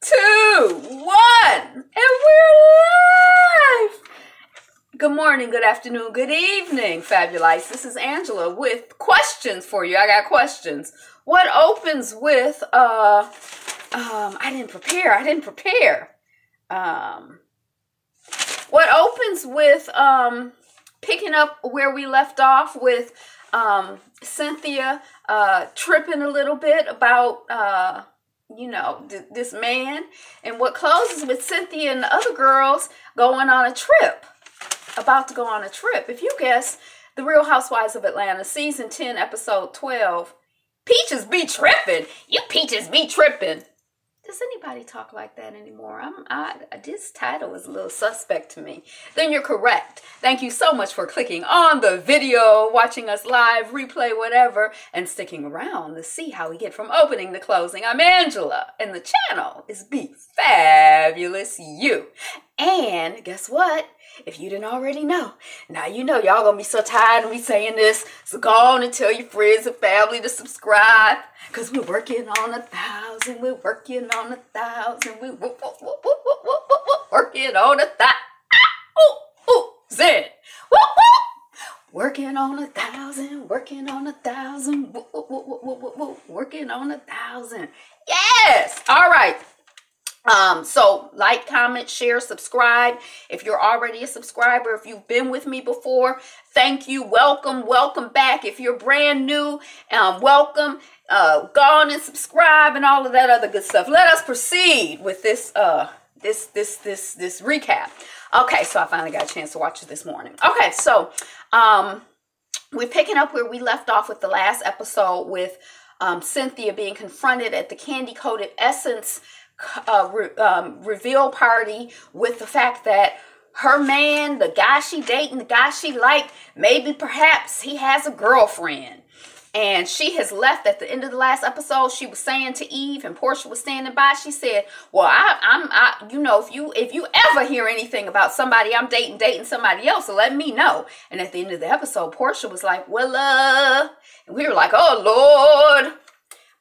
2, 1, and we're live. Good morning, good afternoon, good evening, Fabulites. This is Angela with questions for you. I got questions. What opens with, I didn't prepare. What opens with, picking up where we left off with, Cynthia, tripping a little bit about, this man, and what closes with Cynthia and the other girls going on a trip, about to go on a trip. If you guess, The Real Housewives of Atlanta, season 10, episode 12, Peaches be tripping. You peaches be tripping. Does anybody talk like that anymore? This title is a little suspect to me. Then you're correct. Thank you so much for clicking on the video, watching us live, replay, whatever, and sticking around to see how we get from opening to closing. I'm Angela, and the channel is Be Fabulous You. And guess what? If you didn't already know, now you know. Y'all gonna be so tired of me saying this, so go on and tell your friends and family to subscribe, because we're working on 1,000. We're working on 1,000. We're working on 1,000. Working on 1,000. Working on 1,000. Working on 1,000. Yes. All right. So like, comment, share, subscribe. If you're already a subscriber, if you've been with me before, thank you. Welcome back. If you're brand new, welcome. Go on and subscribe and all of that other good stuff. Let us proceed with this this recap. Okay, so I finally got a chance to watch it this morning. Okay, so we're picking up where we left off with the last episode with Cynthia being confronted at the candy-coated essence reveal party with the fact that her man, the guy she dating, the guy she liked, maybe perhaps he has a girlfriend. And she has left at the end of the last episode. She was saying to Eve, and Portia was standing by, she said, well, if you ever hear anything about somebody I'm dating somebody else, so let me know. And at the end of the episode, Portia was like, well, and we were like, oh Lord.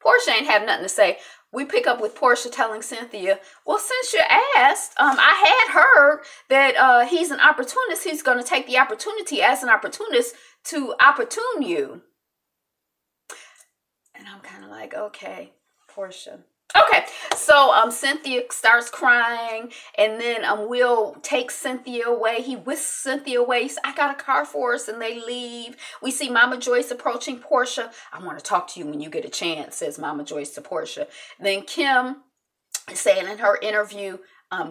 Portia ain't have nothing to say. We pick up with Portia telling Cynthia, well, since you asked, I had heard that he's an opportunist. He's going to take the opportunity as an opportunist to opportune you. And I'm kind of like, okay, Portia. Okay, so Cynthia starts crying, and then Will takes Cynthia away. He whisks Cynthia away. He says, I got a car for us, and they leave. We see Mama Joyce approaching Portia. I want to talk to you when you get a chance, says Mama Joyce to Portia. Then Kim is saying in her interview,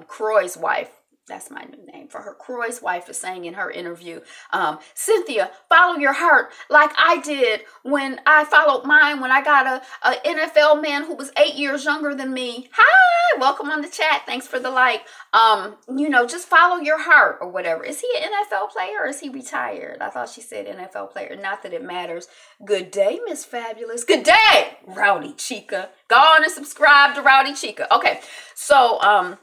Croy's wife, that's my new name for her. Croy's wife is saying in her interview, Cynthia, follow your heart like I did when I followed mine when I got a NFL man who was 8 years younger than me. Hi, welcome on the chat. Thanks for the like. Just follow your heart or whatever. Is he an NFL player or is he retired? I thought she said NFL player. Not that it matters. Good day, Miss Fabulous. Good day, Rowdy Chica. Go on and subscribe to Rowdy Chica. Okay, so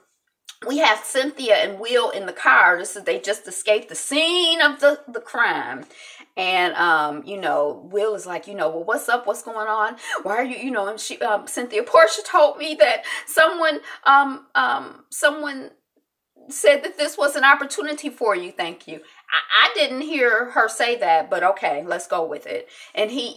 we have Cynthia and Will in the car. They just escaped the scene of the crime. And, Will is like, well, what's up? What's going on? Why are you, and she, Cynthia, Portia told me that someone said that this was an opportunity for you. Thank you. I didn't hear her say that, but okay, let's go with it. And he,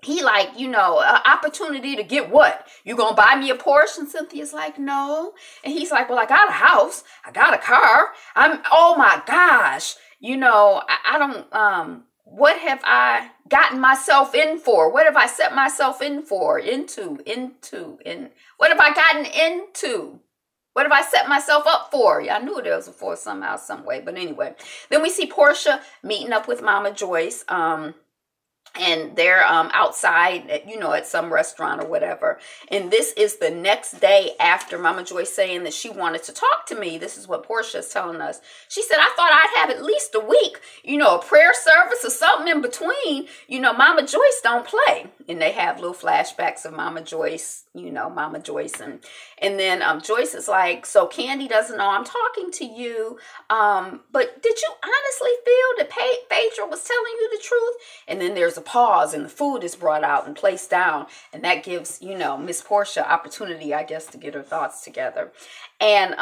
he like, an opportunity to get what? You gonna buy me a Porsche? And Cynthia's like, no. And he's like, well, I got a house. I got a car. Oh my gosh. I don't, what have I gotten myself in for? What have I set myself in for? What have I gotten into? What have I set myself up for? Yeah, I knew there was a for somehow, some way. But anyway, then we see Portia meeting up with Mama Joyce. And they're outside, at some restaurant or whatever. And this is the next day after Mama Joyce saying that she wanted to talk to me. This is what Portia is telling us. She said, I thought I'd have at least a week, a prayer service or something in between. Mama Joyce don't play. And they have little flashbacks of Mama Joyce, Mama Joyce. And then Joyce is like, so Candy doesn't know I'm talking to you. But did you honestly feel that Phaedra was telling you the truth? And then there's a pause and the food is brought out and placed down. And that gives, Miss Portia opportunity, I guess, to get her thoughts together. And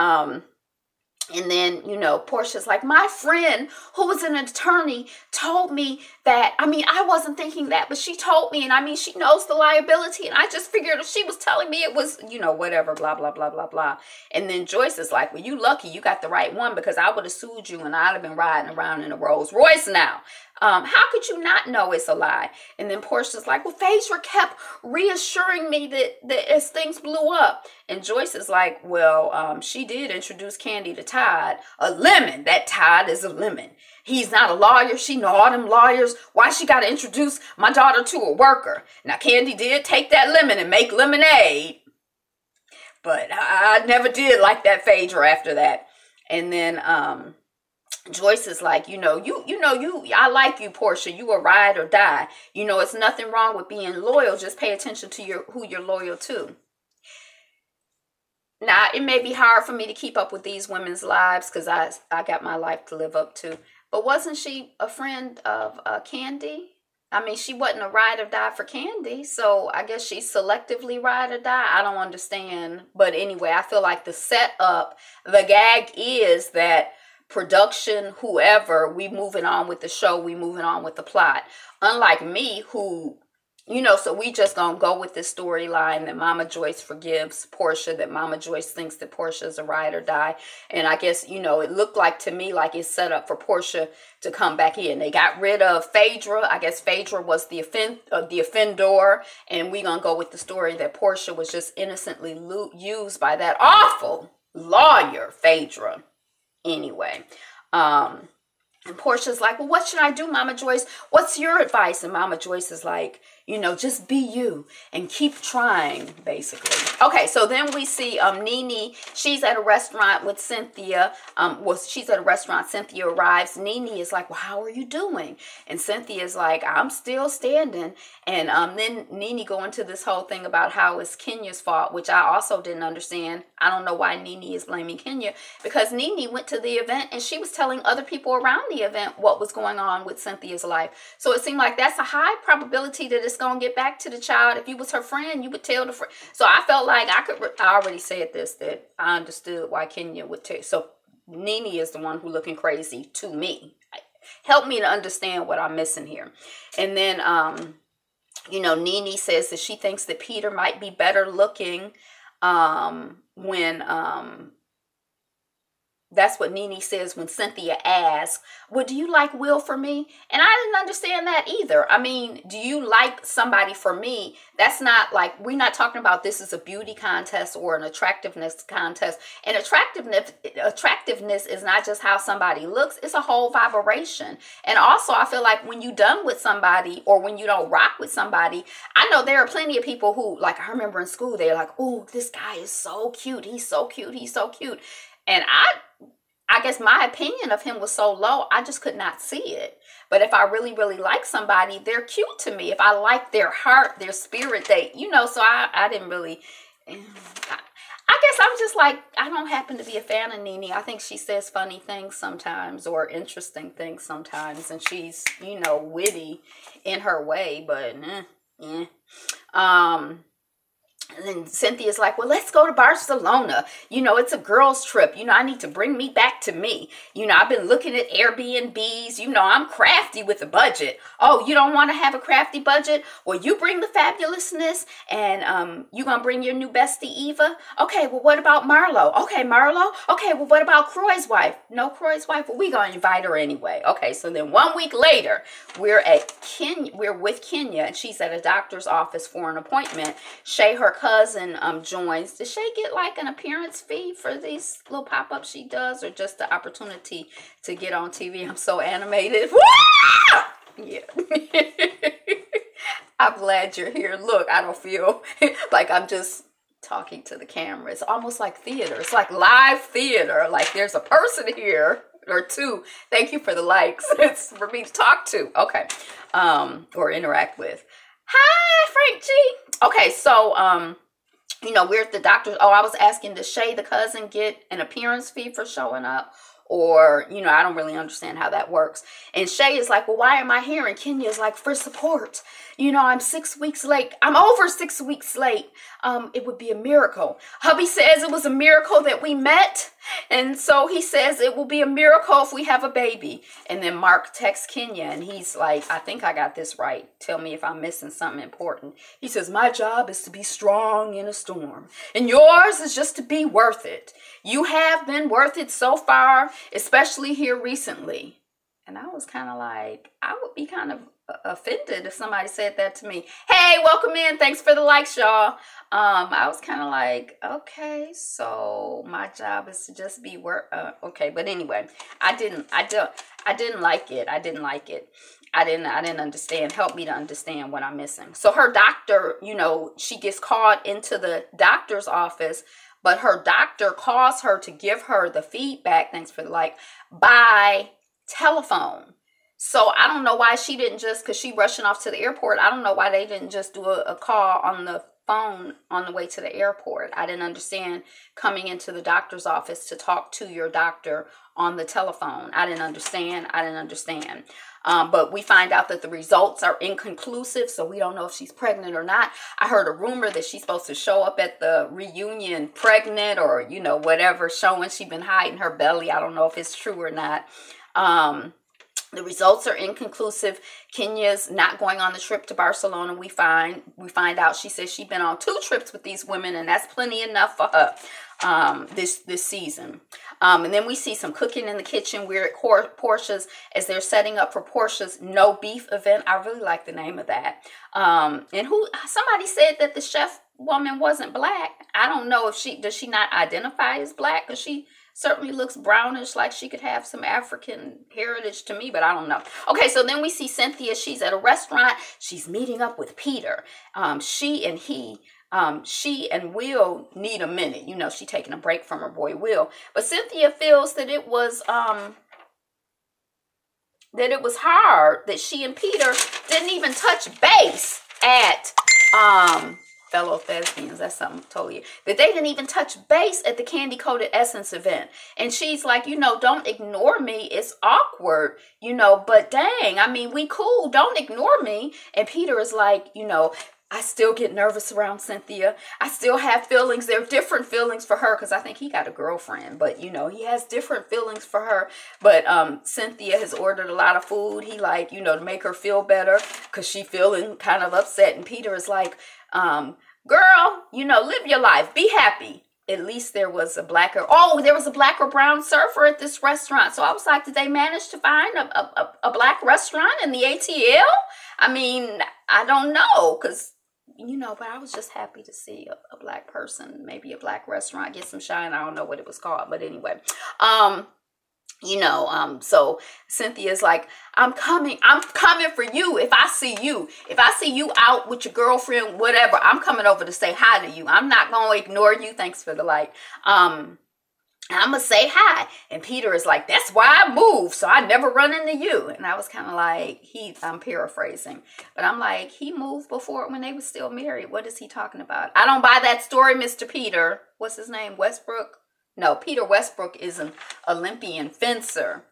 then, Portia's like, my friend who was an attorney told me that, I wasn't thinking that, but she told me, and she knows the liability. And I just figured if she was telling me it was, whatever, blah, blah, blah, blah, blah. And then Joyce is like, well, you lucky you got the right one, because I would have sued you and I'd have been riding around in a Rolls Royce now. How could you not know it's a lie? And then Portia's like, well, Phaedra kept reassuring me that as things blew up. And Joyce is like, well, she did introduce Candy to Todd. A lemon. That Todd is a lemon. He's not a lawyer. She know all them lawyers. Why she got to introduce my daughter to a worker? Now, Candy did take that lemon and make lemonade. But I never did like that Phaedra after that. And then, Joyce is like, I like you, Portia. You a ride or die. It's nothing wrong with being loyal. Just pay attention to who you're loyal to. Now, it may be hard for me to keep up with these women's lives because I got my life to live up to. But wasn't she a friend of Candy? She wasn't a ride or die for Candy. So I guess she's selectively ride or die. I don't understand. But anyway, I feel like the setup, the gag is that production, whoever, we moving on with the show, we moving on with the plot. Unlike me, who, so we just gonna go with this storyline that Mama Joyce forgives Portia, that Mama Joyce thinks that Portia's a ride or die. And I guess, it looked like to me like it's set up for Portia to come back in. They got rid of Phaedra. I guess Phaedra was the offender, and we gonna go with the story that Portia was just innocently used by that awful lawyer, Phaedra. Anyway, and Portia's like, well, what should I do, Mama Joyce? What's your advice? And Mama Joyce is like, just be you and keep trying, basically. Okay, so then we see Nene. She's at a restaurant with Cynthia. She's at a restaurant. Cynthia arrives. Nene is like, well, how are you doing? And Cynthia is like, I'm still standing. And then Nene go into this whole thing about how it's Kenya's fault, which I also didn't understand. I don't know why Nene is blaming Kenya, because Nene went to the event and she was telling other people around the event what was going on with Cynthia's life. So it seemed like that's a high probability that it's going to get back to the child. If you was her friend, you would tell the friend. So I felt like I already said this, that I understood why Kenya would tell. So Nene is the one who looking crazy to me. Help me to understand what I'm missing here. And then, Nene says that she thinks that Peter might be better looking when that's what Nene says when Cynthia asks, well, do you like Will for me? And I didn't understand that either. Do you like somebody for me? That's not like, we're not talking about this is a beauty contest or an attractiveness contest. And attractiveness is not just how somebody looks. It's a whole vibration. And also, I feel like when you're done with somebody or when you don't rock with somebody, I know there are plenty of people who, like, I remember in school, they're like, oh, this guy is so cute. He's so cute. He's so cute. And I guess my opinion of him was so low, I just could not see it. But if I really, really like somebody, they're cute to me. If I like their heart, their spirit, so I didn't really, I guess I'm just like, I don't happen to be a fan of Nene. I think she says funny things sometimes or interesting things sometimes. And she's, witty in her way, but And then Cynthia's like, well, let's go to Barcelona. It's a girls' trip. I need to bring me back to me. I've been looking at Airbnbs. I'm crafty with a budget. Oh, you don't want to have a crafty budget? Well, you bring the fabulousness and you going to bring your new bestie, Eva? Okay, well, what about Marlo? Okay, Marlo? Okay, well, what about Croy's wife? No, Croy's wife? Well, we going to invite her anyway. Okay, so then 1 week later, we're with Kenya, and she's at a doctor's office for an appointment. Shay, her cousin, joins. Does Shay get like an appearance fee for these little pop-ups she does, or just the opportunity to get on TV? I'm so animated. Yeah. I'm glad you're here. Look, I don't feel like I'm just talking to the camera. It's almost like theater. It's like live theater. Like there's a person here or two. Thank you for the likes. It's for me to talk to. Okay. Or interact with. Hi, Frank G. Okay, so, we're at the doctor's. Oh, I was asking, does Shay, the cousin, get an appearance fee for showing up? or, you know, I don't really understand how that works. And Shay is like, well, why am I here? And Kenya is like, for support. You know, I'm 6 weeks late. I'm over 6 weeks late. It would be a miracle. Hubby says it was a miracle that we met. And so he says it will be a miracle if we have a baby. And then Mark texts Kenya and he's like, I think I got this right. Tell me if I'm missing something important. He says, my job is to be strong in a storm. And yours is just to be worth it. You have been worth it so far, especially here recently. And I was kind of like, I would be kind of offended if somebody said that to me. Hey, welcome in. Thanks for the likes, y'all. I was kind of like, okay, so my job is to just be work. Okay, but anyway, I didn't like it. I didn't understand. Help me to understand what I'm missing. So her doctor, you know, she gets called into the doctor's office, but her doctor calls her to give her the feedback. Thanks for the like, by telephone. So I don't know why she didn't just, because she rushing off to the airport, I don't know why they didn't just do a call on the phone on the way to the airport. I didn't understand coming into the doctor's office to talk to your doctor on the telephone. I didn't understand. But we find out that the results are inconclusive, so we don't know if she's pregnant or not. I heard a rumor that she's supposed to show up at the reunion pregnant, or, you know, whatever, showing she's been hiding her belly. I don't know if it's true or not. The results are inconclusive. Kenya's not going on the trip to Barcelona. We find out she says she's been on 2 trips with these women, and that's plenty enough for her this season. And then we see some cooking in the kitchen. We're at Portia's as they're setting up for Portia's no beef event. I really like the name of that. And somebody said that the chef woman wasn't black. I don't know if does she not identify as black, because she certainly looks brownish, like she could have some African heritage to me, but I don't know. Okay, so then we see Cynthia. She's at a restaurant. She's meeting up with Peter. She and Will need a minute. You know, she taking a break from her boy Will. But Cynthia feels that it was hard that she and Peter didn't even touch base at fellow thespians, that's something totally, that they didn't even touch base at the Candy Coated Essence event. And she's like, you know, don't ignore me. It's awkward, you know, but dang, I mean, we cool. Don't ignore me. And Peter is like, you know, I still get nervous around Cynthia. I still have feelings. There are different feelings for her, because I think he got a girlfriend, but, you know, he has different feelings for her. But Cynthia has ordered a lot of food. He like, you know, to make her feel better, because she feeling kind of upset. And Peter is like, girl, you know, live your life. Be happy. At least there was a black or brown surfer at this restaurant. So I was like, did they manage to find a black restaurant in the ATL? I mean, I don't know, because, you know, but I was just happy to see a black person, maybe a black restaurant get some shine. I don't know what it was called, but anyway, you know, so Cynthia's like, I'm coming for you. If I see you out with your girlfriend, whatever, I'm coming over to say hi to you. I'm not going to ignore you. Thanks for the like. I'm going to say hi. And Peter is like, that's why I moved, so I never run into you. And I was kind of like, I'm paraphrasing, but I'm like, he moved before when they were still married. What is he talking about? I don't buy that story, Mr. Peter. What's his name? Westbrook? No, Peter Westbrook is an Olympian fencer.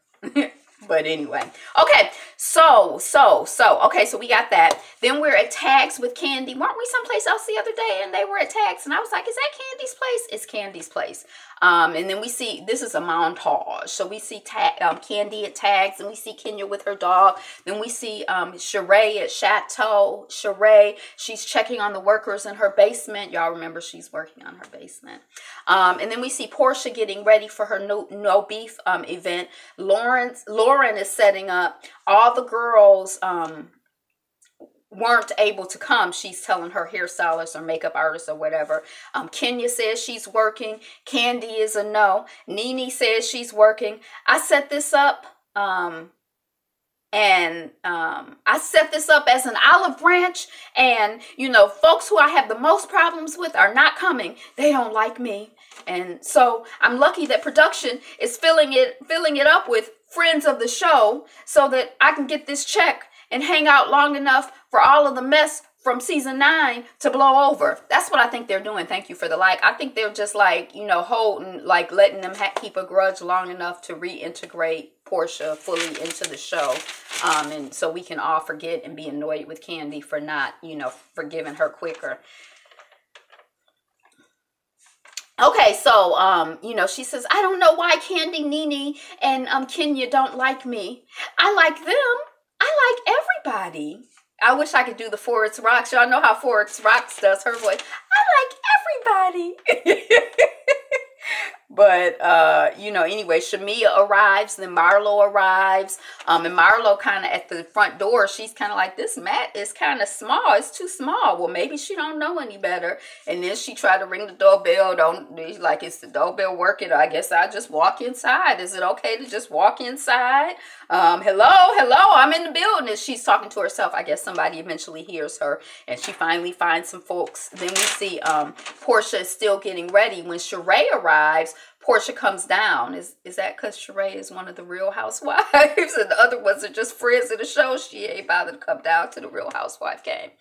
But anyway, okay, so we got that. Then we're at Tags with Candy. Weren't we someplace else the other day and they were at Tags? And I was like, is that Candy's place? It's Candy's place. And then we see, this is a montage. So we see Candy at Tags, and we see Kenya with her dog. Then we see Sheree at Chateau. Sheree, she's checking on the workers in her basement. Y'all remember she's working on her basement. And then we see Portia getting ready for her no beef event. Lauren is setting up. All the girls weren't able to come. She's telling her hairstylist or makeup artist or whatever. Kenya says she's working. Candy is a no. Nene says she's working. I set this up I set this up as an olive branch, and, you know, folks who I have the most problems with are not coming. They don't like me. And so I'm lucky that production is filling it up with friends of the show so that I can get this check and hang out long enough for all of the mess from season 9 to blow over. That's what I think they're doing. Thank you for the like. I think they're just like, holding, like letting them keep a grudge long enough to reintegrate Portia fully into the show. And so we can all forget and be annoyed with Candy for not, forgiving her quicker. Okay, so, she says, I don't know why Candy, Nene, and Kenya don't like me. I like them. I like everybody. I wish I could do the Forest Rocks. Y'all know how Forest Rocks does her voice. I like everybody. But, anyway, Shamia arrives, then Marlo arrives, and Marlo kind of at the front door, she's kind of like, this mat is kind of small, it's too small. Well, maybe she don't know any better, and then she tried to ring the doorbell, is the doorbell working? I guess I just walk inside. Is it okay to just walk inside? Hello, I'm in the building, and she's talking to herself. I guess somebody eventually hears her, and she finally finds some folks. Then we see Portia is still getting ready. When Sheree arrives, Portia comes down. Is that because Sheree is one of the Real Housewives and the other ones are just friends of the show? She ain't bothered to come down to the Real Housewife game.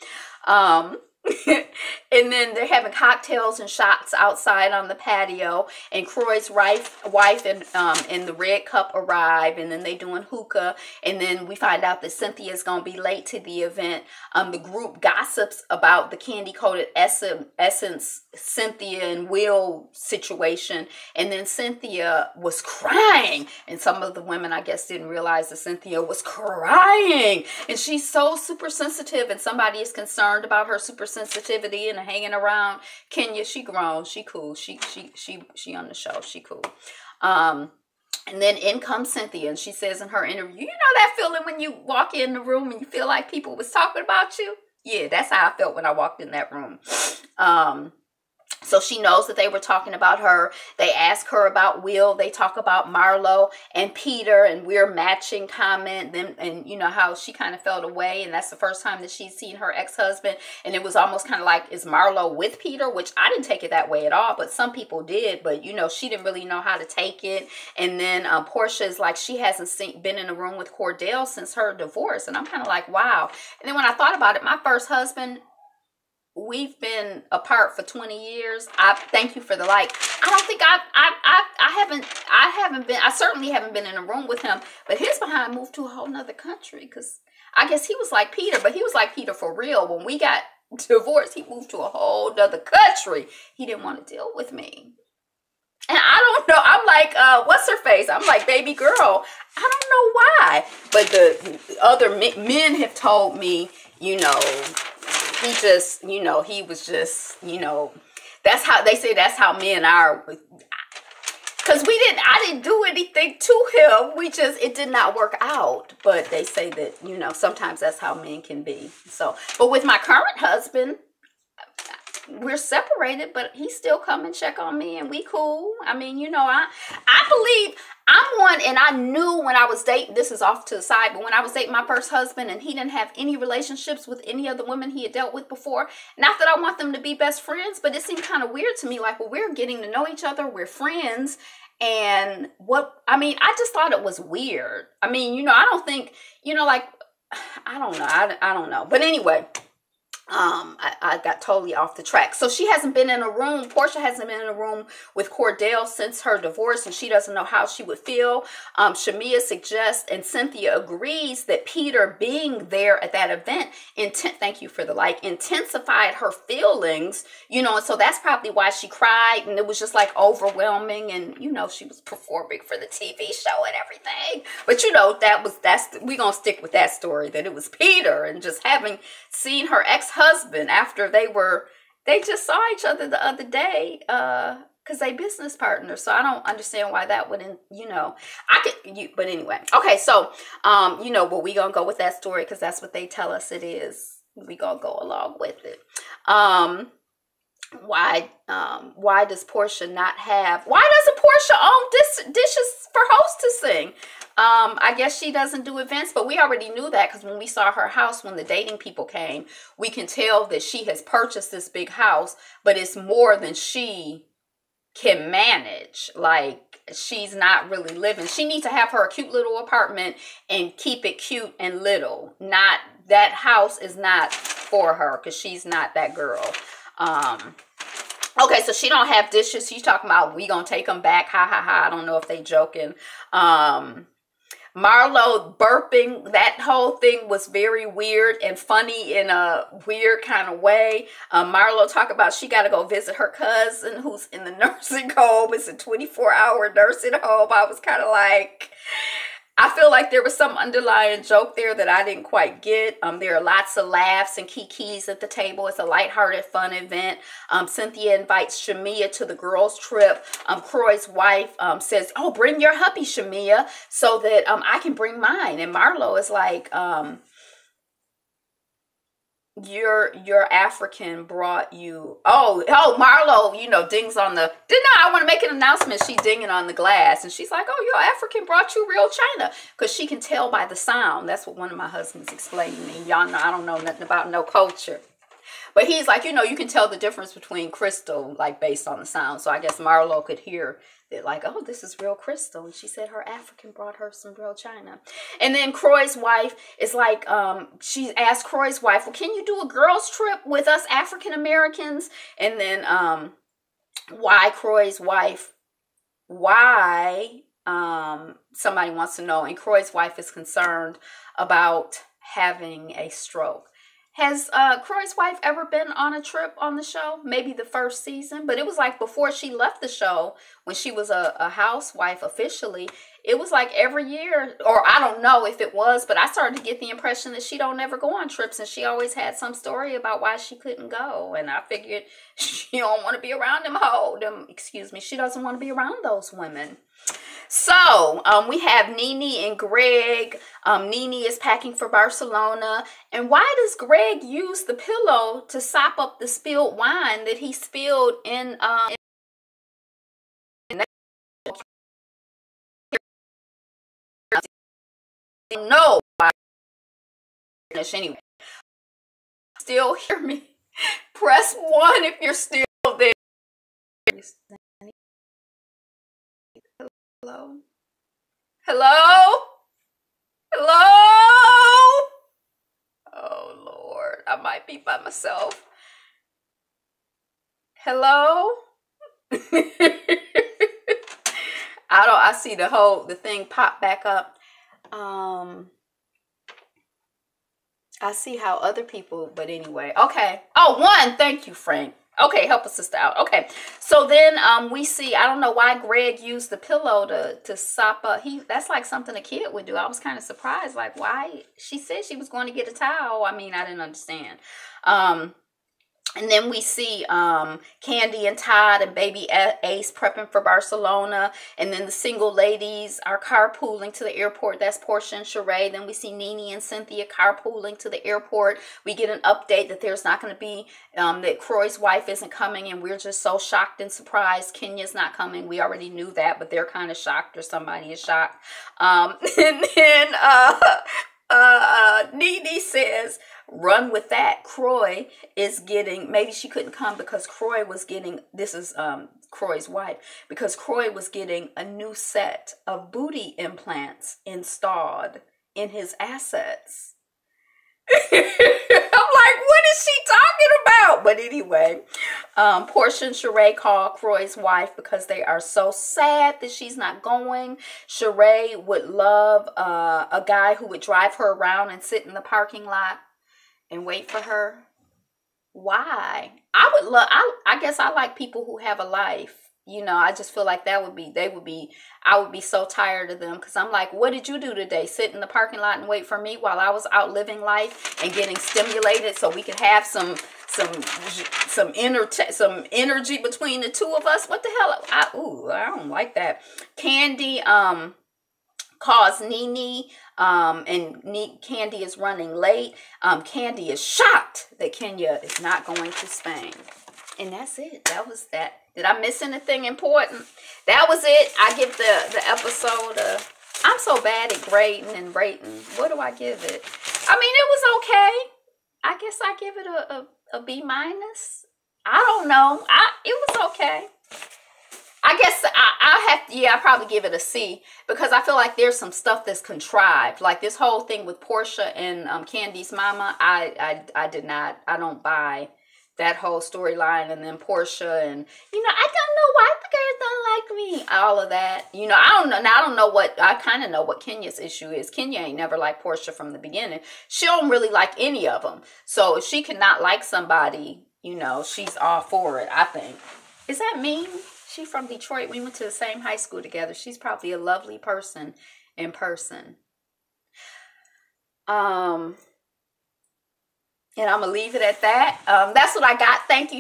And then they're having cocktails and shots outside on the patio, and Croy's wife and the Red Cup arrive, and then they doing hookah, and then we find out that Cynthia is going to be late to the event. The group gossips about the candy-coated essence Cynthia and Will situation, and then Cynthia was crying, and some of the women, I guess, didn't realize that Cynthia was crying, and she's so super sensitive, and somebody is concerned about her super sensitivity and hanging around Kenya. She grown, she cool, she on the show, she cool. And then in comes Cynthia, and she says in her interview, you know that feeling when you walk in the room and you feel like people was talking about you? Yeah, that's how I felt when I walked in that room. So she knows that they were talking about her. They ask her about Will. They talk about Marlo and Peter, and we're matching comment. Then, and you know how she kind of felt away, and that's the first time that she's seen her ex-husband. And it was almost kind of like, is Marlo with Peter? Which I didn't take it that way at all, but some people did. But she didn't really know how to take it. And then Portia is like, she hasn't been in a room with Cordell since her divorce, and I'm kind of like, wow. And then when I thought about it, my first husband, we've been apart for 20 years. I thank you for the like. I don't think I certainly haven't been in a room with him, but his behind moved to a whole nother country, because I guess he was like Peter, but he was like Peter for real. When we got divorced, he moved to a whole nother country. He didn't want to deal with me. And I don't know. I'm like, what's her face? I'm like, baby girl. I don't know why. But the other men have told me, he just, he was just, that's how they say, that's how men are. Because I didn't do anything to him. It did not work out. But they say that, sometimes that's how men can be. So, but with my current husband, we're separated, but he still come and check on me, and we cool. I mean, I believe I'm one, and I knew when I was dating, this is off to the side, but when I was dating my first husband and he didn't have any relationships with any other women he had dealt with before, not that I want them to be best friends, but it seemed kind of weird to me, like, well, we're getting to know each other, we're friends, and I just thought it was weird. I mean, I don't think, like, I don't know, I don't know, but anyway, I got totally off the track. So she hasn't been in a room. Portia hasn't been in a room with Cordell since her divorce, and she doesn't know how she would feel. Shamia suggests, and Cynthia agrees, that Peter being there at that event, thank you for the like, intensified her feelings, and so that's probably why she cried, and it was just like overwhelming, and she was performing for the TV show and everything. But we're gonna stick with that story, that it was Peter, and just having seen her ex-husband after they just saw each other the other day, because they business partners. So I don't understand why that wouldn't, but anyway. Okay, so, but we gonna go with that story because that's what they tell us it is. We gonna go along with it. Why doesn't Portia own dishes for hostessing? I guess she doesn't do events, but we already knew that because when we saw her house, when the dating people came, we can tell that she has purchased this big house, but it's more than she can manage. Like, she's not really living. She needs to have her a cute little apartment and keep it cute and little. Not, that house is not for her, because she's not that girl. Okay, so she don't have dishes. She's talking about we gonna take them back. Ha ha ha. I don't know if they joking. Marlo burping, that whole thing was very weird and funny in a weird kind of way. Marlo talk about she got to go visit her cousin who's in the nursing home. It's a 24-hour nursing home. I was kind of like, I feel like there was some underlying joke there that I didn't quite get. There are lots of laughs and kikis at the table. It's a lighthearted, fun event. Cynthia invites Shamia to the girls' trip. Croy's wife says, oh, bring your hubby, Shamia, so that I can bring mine. And Marlo is like, your African brought you. Oh, Marlo, you know, dings on the, I want to make an announcement. She dinging on the glass, and she's like, oh, your African brought you real china, because she can tell by the sound. That's what one of my husbands explained to me. Y'all know I don't know nothing about no culture, but he's like, you know, you can tell the difference between crystal, like, based on the sound. So I guess Marlo could hear that, like, oh, this is real crystal. And she said her African brought her some real china. And then Croy's wife is like, she asked Croy's wife, well, can you do a girls' trip with us African Americans? And then why Croy's wife, somebody wants to know. And Croy's wife is concerned about having a stroke. Has Croy's wife ever been on a trip on the show? Maybe the first season, but it was like before she left the show, when she was a housewife officially, it was like every year, or I don't know if it was, but I started to get the impression that she don't ever go on trips, and she always had some story about why she couldn't go. And I figured she don't want to be around she doesn't want to be around those women. So we have Nene and Greg. Nene is packing for Barcelona. And why does Greg use the pillow to sop up the spilled wine that he spilled in no, anyway. Still hear me? Press 1 if you're still there. Hello? Hello? Hello? Oh, Lord. I might be by myself. Hello? I see the thing pop back up. I see how other people, but anyway. Okay. Oh, 1. Thank you, Frank. Okay, help a sister out. Okay, so then we see, I don't know why Greg used the pillow to sop up. That's like something a kid would do. I was kind of surprised, like, why? She said she was going to get a towel. I mean, I didn't understand. And then we see Candy and Todd and baby Ace prepping for Barcelona. And then the single ladies are carpooling to the airport. That's Portia and Sheree. Then we see Nene and Cynthia carpooling to the airport. We get an update that there's not going to be, that Croy's wife isn't coming. And we're just so shocked and surprised. Kenya's not coming. We already knew that, but they're kind of shocked, or somebody is shocked. And then Nene says, run with that. Croy is getting, maybe she couldn't come because Croy was getting, this is Croy's wife, because Croy was getting a new set of booty implants installed in his assets. I'm like, what is she talking about? But anyway, Portia and Sheree call Croy's wife because they are so sad that she's not going. Sheree would love a guy who would drive her around and sit in the parking lot and wait for her. Why? I guess I like people who have a life. You know, I just feel like I would be so tired of them, because I'm like, what did you do today? Sit in the parking lot and wait for me while I was out living life and getting stimulated so we could have some energy between the two of us? What the hell? I don't like that. Candy calls Nene, and Candy is running late. Candy is shocked that Kenya is not going to Spain. And that's it. That was that. Did I miss anything important? That was it. I give the episode I'm so bad at grading and rating. What do I give it? I mean, it was okay. I guess I give it a B minus. I don't know. It was okay. I guess I'll have to, yeah, I'll probably give it a C, because I feel like there's some stuff that's contrived. Like this whole thing with Portia and Candy's mama, I did not, I don't buy that whole storyline. And then Portia and, I don't know why the girls don't like me. All of that. I don't know. Now, I kind of know what Kenya's issue is. Kenya ain't never liked Portia from the beginning. She don't really like any of them. So if she cannot like somebody, she's all for it, I think. Is that mean? She's from Detroit. We went to the same high school together. She's probably a lovely person in person. And I'm going to leave it at that. That's what I got. Thank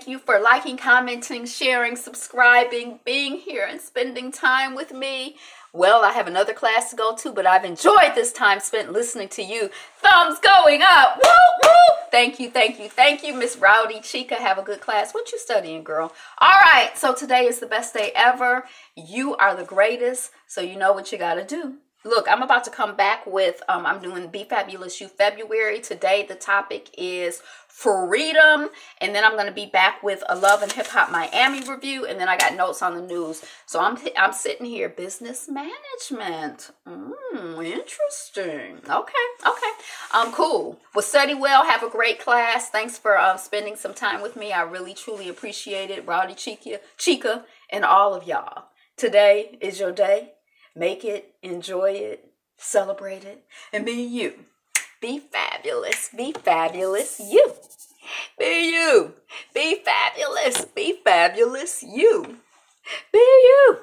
you for liking, commenting, sharing, subscribing, being here, and spending time with me. Well, I have another class to go to, but I've enjoyed this time spent listening to you. Thumbs going up. Woo, woo. Thank you, Miss Rowdy Chica. Have a good class. What you studying, girl? All right. So today is the best day ever. You are the greatest. So you know what you got to do. Look, I'm about to come back with, I'm doing Be Fabulous You February. Today, the topic is freedom. And then I'm going to be back with a Love and Hip Hop Miami review. And then I got notes on the news. So I'm sitting here, business management. Interesting. Okay. Cool. Well, study well. Have a great class. Thanks for spending some time with me. I really, truly appreciate it. Rowdy Chica, and all of y'all. Today is your day. Make it, enjoy it, celebrate it, and be you. Be fabulous. Be fabulous you. Be you. Be fabulous. Be fabulous you. Be you.